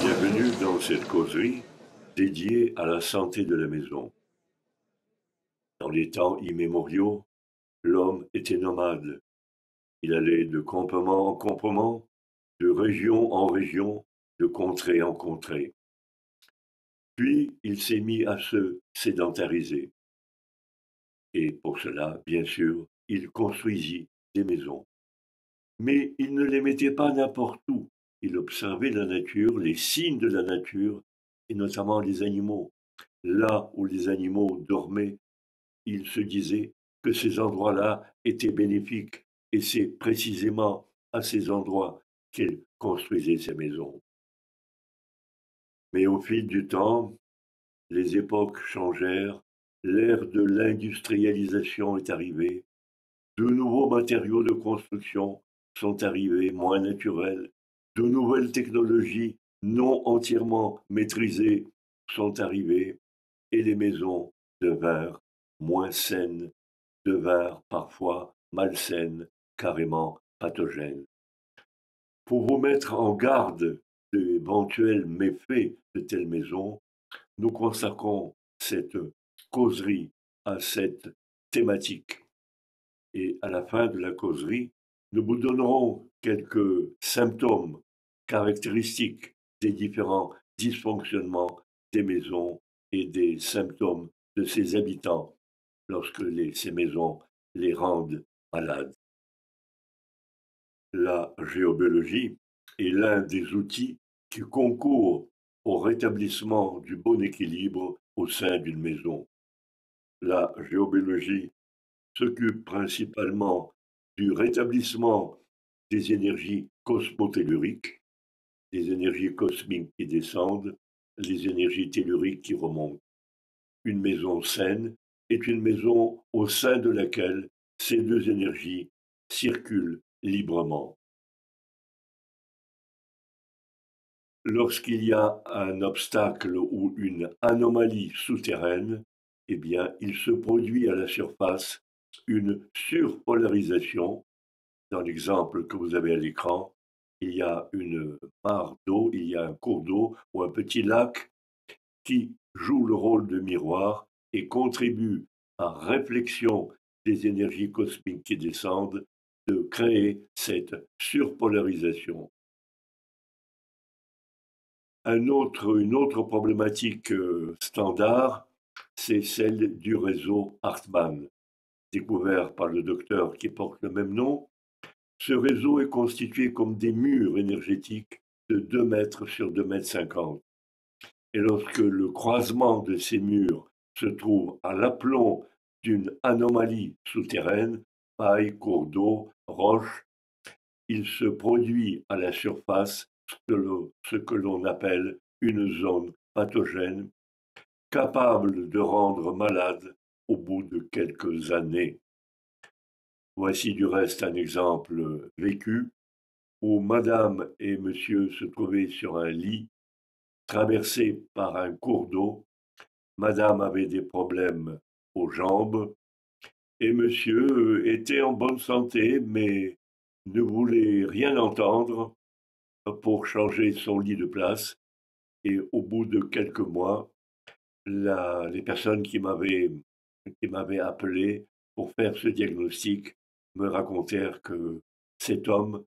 Bienvenue dans cette causerie dédiée à la santé de la maison. Dans les temps immémoriaux, l'homme était nomade. Il allait de campement en campement, de région en région, de contrée en contrée. Puis il s'est mis à se sédentariser. Et pour cela, bien sûr, il construisit des maisons. Mais il ne les mettait pas n'importe où. Il observait la nature, les signes de la nature, et notamment les animaux. Là où les animaux dormaient, il se disait que ces endroits-là étaient bénéfiques, et c'est précisément à ces endroits qu'il construisait ses maisons. Mais au fil du temps, les époques changèrent, l'ère de l'industrialisation est arrivée, de nouveaux matériaux de construction sont arrivés, moins naturels, de nouvelles technologies non entièrement maîtrisées sont arrivées, et les maisons devinrent moins saines, devinrent parfois malsaines, carrément pathogènes. Pour vous mettre en garde d'éventuels méfaits de telles maisons, nous consacrons cette causerie à cette thématique. Et à la fin de la causerie, nous vous donnerons quelques symptômes caractéristiques des différents dysfonctionnements des maisons et des symptômes de ses habitants lorsque ces maisons les rendent malades. La géobiologie est l'un des outils qui concourent au rétablissement du bon équilibre au sein d'une maison. La géobiologie s'occupe principalement du rétablissement des énergies cosmotelluriques, des énergies cosmiques qui descendent, les énergies telluriques qui remontent. Une maison saine est une maison au sein de laquelle ces deux énergies circulent librement. Lorsqu'il y a un obstacle ou une anomalie souterraine, eh bien, il se produit à la surface une surpolarisation. Dans l'exemple que vous avez à l'écran, il y a une mare d'eau, il y a un cours d'eau ou un petit lac qui joue le rôle de miroir et contribue par réflexion des énergies cosmiques qui descendent de créer cette surpolarisation. Une autre problématique standard, c'est celle du réseau Hartmann, découvert par le docteur qui porte le même nom. Ce réseau est constitué comme des murs énergétiques de 2 mètres sur 2,50 mètres. Et lorsque le croisement de ces murs se trouve à l'aplomb d'une anomalie souterraine, paille, cours d'eau, roche, il se produit à la surface ce que l'on appelle une zone pathogène, capable de rendre malade au bout de quelques années. Voici du reste un exemple vécu où madame et monsieur se trouvaient sur un lit traversé par un cours d'eau. Madame avait des problèmes aux jambes et monsieur était en bonne santé mais ne voulait rien entendre pour changer son lit de place. Et au bout de quelques mois, les personnes qui m'avaient appelé pour faire ce diagnostic me racontèrent que cet homme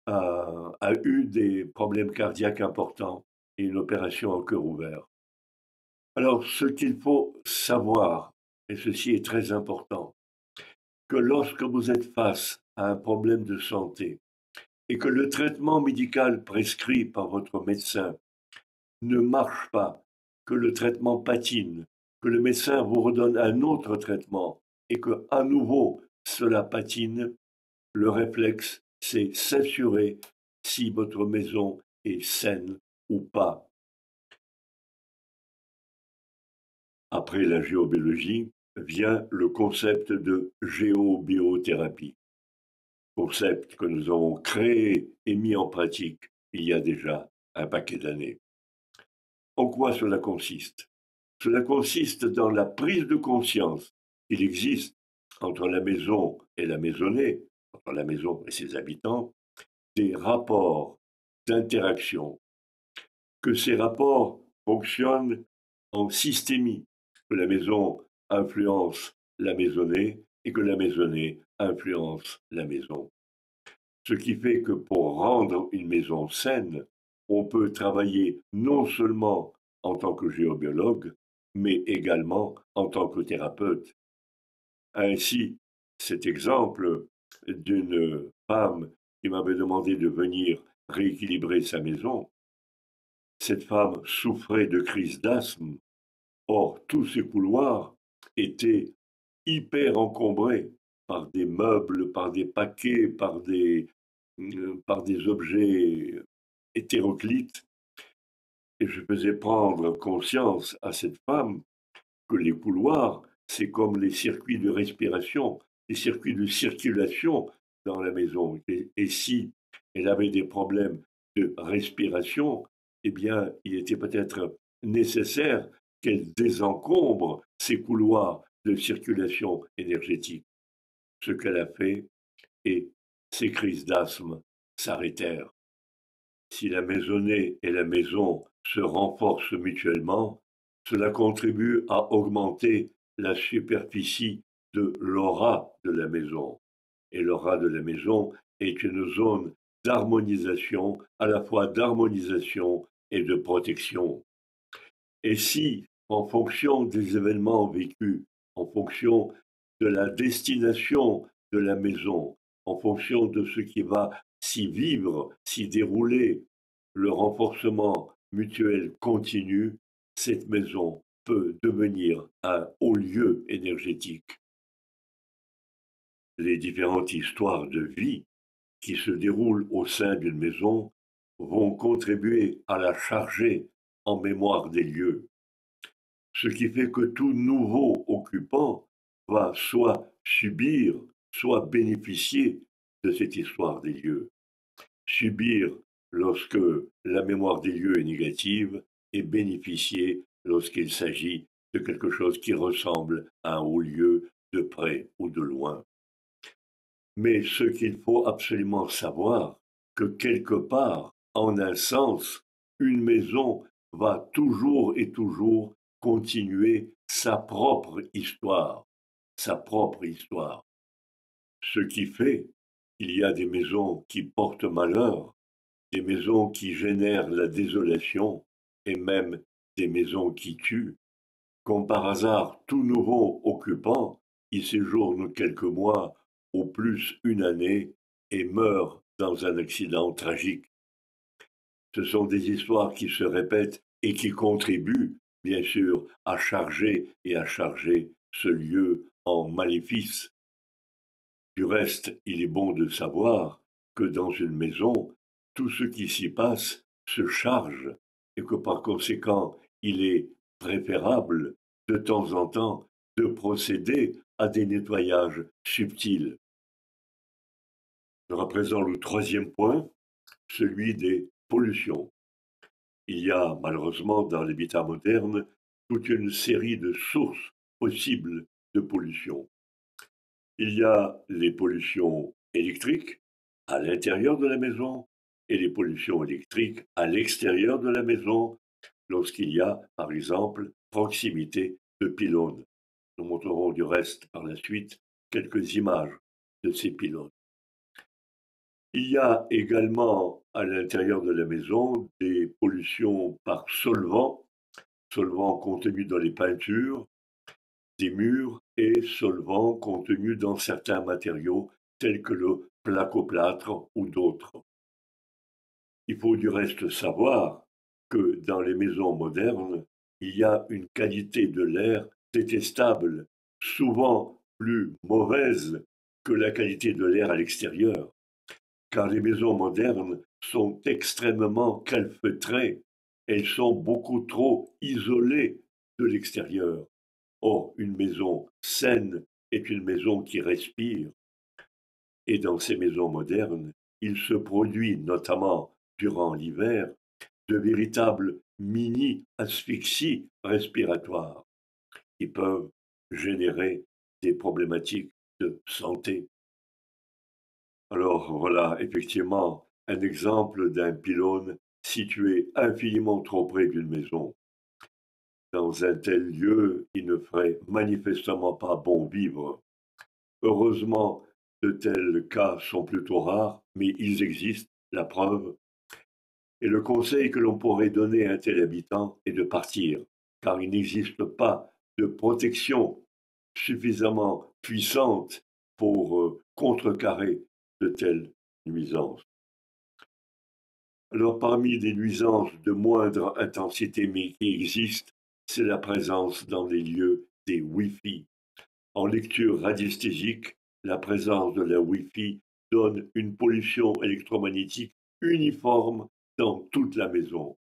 a eu des problèmes cardiaques importants et une opération en cœur ouvert. Alors, ce qu'il faut savoir, et ceci est très important, que lorsque vous êtes face à un problème de santé et que le traitement médical prescrit par votre médecin ne marche pas, que le traitement patine, que le médecin vous redonne un autre traitement et que à nouveau cela patine, le réflexe, c'est s'assurer si votre maison est saine ou pas. Après la géobiologie vient le concept de géobiothérapie, concept que nous avons créé et mis en pratique il y a déjà un paquet d'années. En quoi cela consiste? Cela consiste dans la prise de conscience qu'il existe entre la maison et la maisonnée, entre la maison et ses habitants, des rapports d'interaction, que ces rapports fonctionnent en systémie, que la maison influence la maisonnée et que la maisonnée influence la maison. Ce qui fait que pour rendre une maison saine, on peut travailler non seulement en tant que géobiologue, mais également en tant que thérapeute. Ainsi, cet exemple d'une femme qui m'avait demandé de venir rééquilibrer sa maison, cette femme souffrait de crises d'asthme. Or, tous ces couloirs étaient hyper encombrés par des meubles, par des paquets, par des objets hétéroclites. Et je faisais prendre conscience à cette femme que les couloirs, c'est comme les circuits de respiration, les circuits de circulation dans la maison. Et si elle avait des problèmes de respiration, eh bien, il était peut-être nécessaire qu'elle désencombre ces couloirs de circulation énergétique. Ce qu'elle a fait, et ces crises d'asthme s'arrêtèrent. Si la maisonnée et la maison se renforcent mutuellement, cela contribue à augmenter la superficie de l'aura de la maison. Et l'aura de la maison est une zone d'harmonisation, à la fois d'harmonisation et de protection. Et si, en fonction des événements vécus, en fonction de la destination de la maison, en fonction de ce qui va s'y vivre, s'y dérouler, le renforcement mutuel continu, cette maison peut devenir un haut lieu énergétique. Les différentes histoires de vie qui se déroulent au sein d'une maison vont contribuer à la charger en mémoire des lieux. Ce qui fait que tout nouveau occupant va soit subir, soit bénéficier de cette histoire des lieux. Subir lorsque la mémoire des lieux est négative et bénéficier lorsqu'il s'agit de quelque chose qui ressemble à un haut lieu de près ou de loin. Mais ce qu'il faut absolument savoir, que quelque part, en un sens, une maison va toujours et toujours continuer sa propre histoire, sa propre histoire. Ce qui fait qu'il y a des maisons qui portent malheur, des maisons qui génèrent la désolation et même des maisons qui tuent. Comme par hasard, tout nouveau occupant y séjourne quelques mois, au plus une année, et meurt dans un accident tragique. Ce sont des histoires qui se répètent et qui contribuent, bien sûr, à charger et à charger ce lieu en maléfice. Du reste, il est bon de savoir que dans une maison, tout ce qui s'y passe se charge et que par conséquent, il est préférable de temps en temps de procéder à des nettoyages subtils. Je représente le troisième point, celui des pollutions. Il y a malheureusement dans l'habitat moderne toute une série de sources possibles de pollution. Il y a les pollutions électriques à l'intérieur de la maison et les pollutions électriques à l'extérieur de la maison lorsqu'il y a, par exemple, proximité de pylônes. Nous montrerons du reste par la suite quelques images de ces pylônes. Il y a également à l'intérieur de la maison des pollutions par solvants, solvants contenus dans les peintures, des murs et solvants contenus dans certains matériaux tels que le placoplâtre ou d'autres. Il faut du reste savoir que dans les maisons modernes, il y a une qualité de l'air détestable, souvent plus mauvaise que la qualité de l'air à l'extérieur, car les maisons modernes sont extrêmement calfeutrées, elles sont beaucoup trop isolées de l'extérieur. Or, une maison saine est une maison qui respire. Et dans ces maisons modernes, il se produit, notamment durant l'hiver, de véritables mini-asphyxies respiratoires qui peuvent générer des problématiques de santé. Alors voilà, effectivement, un exemple d'un pylône situé infiniment trop près d'une maison. Dans un tel lieu, il ne ferait manifestement pas bon vivre. Heureusement, de tels cas sont plutôt rares, mais ils existent, la preuve. Et le conseil que l'on pourrait donner à un tel habitant est de partir, car il n'existe pas de protection suffisamment puissante pour contrecarrer de telles nuisances. Alors, parmi les nuisances de moindre intensité mais qui existent, c'est la présence dans les lieux des Wi-Fi. En lecture radiesthésique, la présence de la Wi-Fi donne une pollution électromagnétique uniforme dans toute la maison.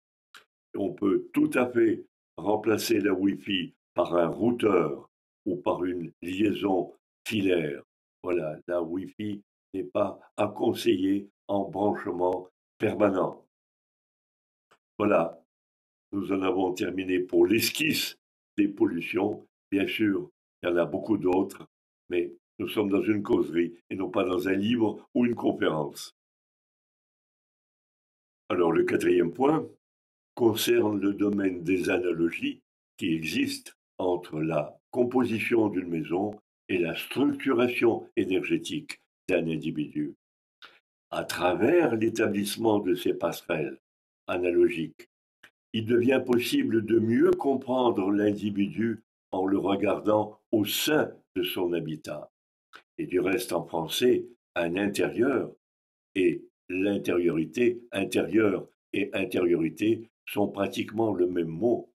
On peut tout à fait remplacer la Wi-Fi par un routeur ou par une liaison filaire. Voilà, la Wi-Fi n'est pas à conseiller en branchement permanent. Voilà, nous en avons terminé pour l'esquisse des pollutions. Bien sûr, il y en a beaucoup d'autres, mais nous sommes dans une causerie et non pas dans un livre ou une conférence. Alors, le quatrième point concerne le domaine des analogies qui existent entre la composition d'une maison et la structuration énergétique d'un individu. À travers l'établissement de ces passerelles analogiques, il devient possible de mieux comprendre l'individu en le regardant au sein de son habitat. Et du reste, en français, un intérieur et l'intériorité, intérieur et intériorité sont pratiquement le même mot.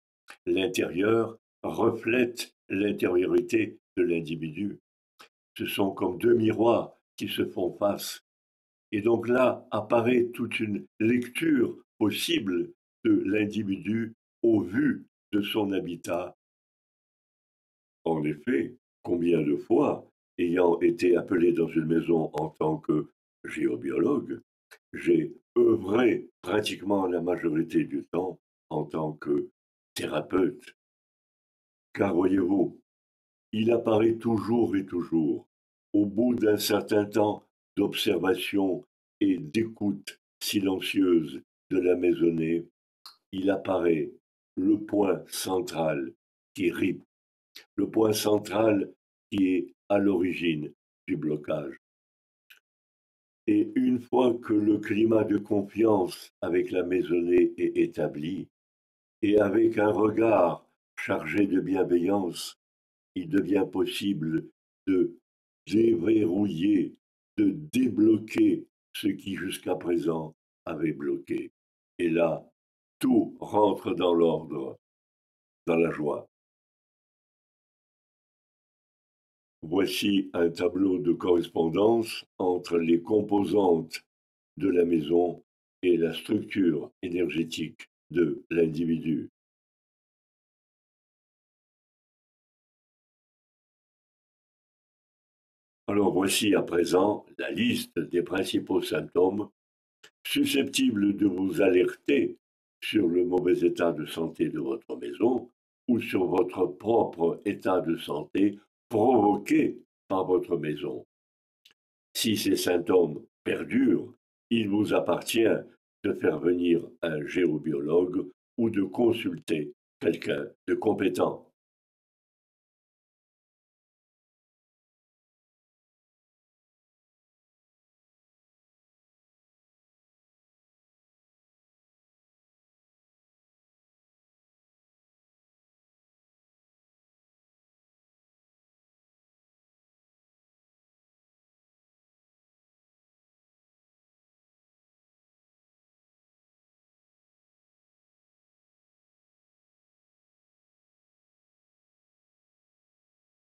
L'intérieur reflète l'intériorité de l'individu. Ce sont comme deux miroirs qui se font face. Et donc là apparaît toute une lecture possible de l'individu au vu de son habitat. En effet, combien de fois, ayant été appelé dans une maison en tant que géobiologue, j'ai œuvré pratiquement la majorité du temps en tant que thérapeute. Car voyez-vous, il apparaît toujours et toujours, au bout d'un certain temps d'observation et d'écoute silencieuse de la maisonnée, il apparaît le point central qui ripe, le point central qui est à l'origine du blocage. Et une fois que le climat de confiance avec la maisonnée est établi, et avec un regard chargé de bienveillance, il devient possible de déverrouiller, de débloquer ce qui jusqu'à présent avait bloqué. Et là, tout rentre dans l'ordre, dans la joie. Voici un tableau de correspondance entre les composantes de la maison et la structure énergétique de l'individu. Alors voici à présent la liste des principaux symptômes susceptibles de vous alerter sur le mauvais état de santé de votre maison ou sur votre propre état de santé provoqué par votre maison. Si ces symptômes perdurent, il vous appartient de faire venir un géobiologue ou de consulter quelqu'un de compétent.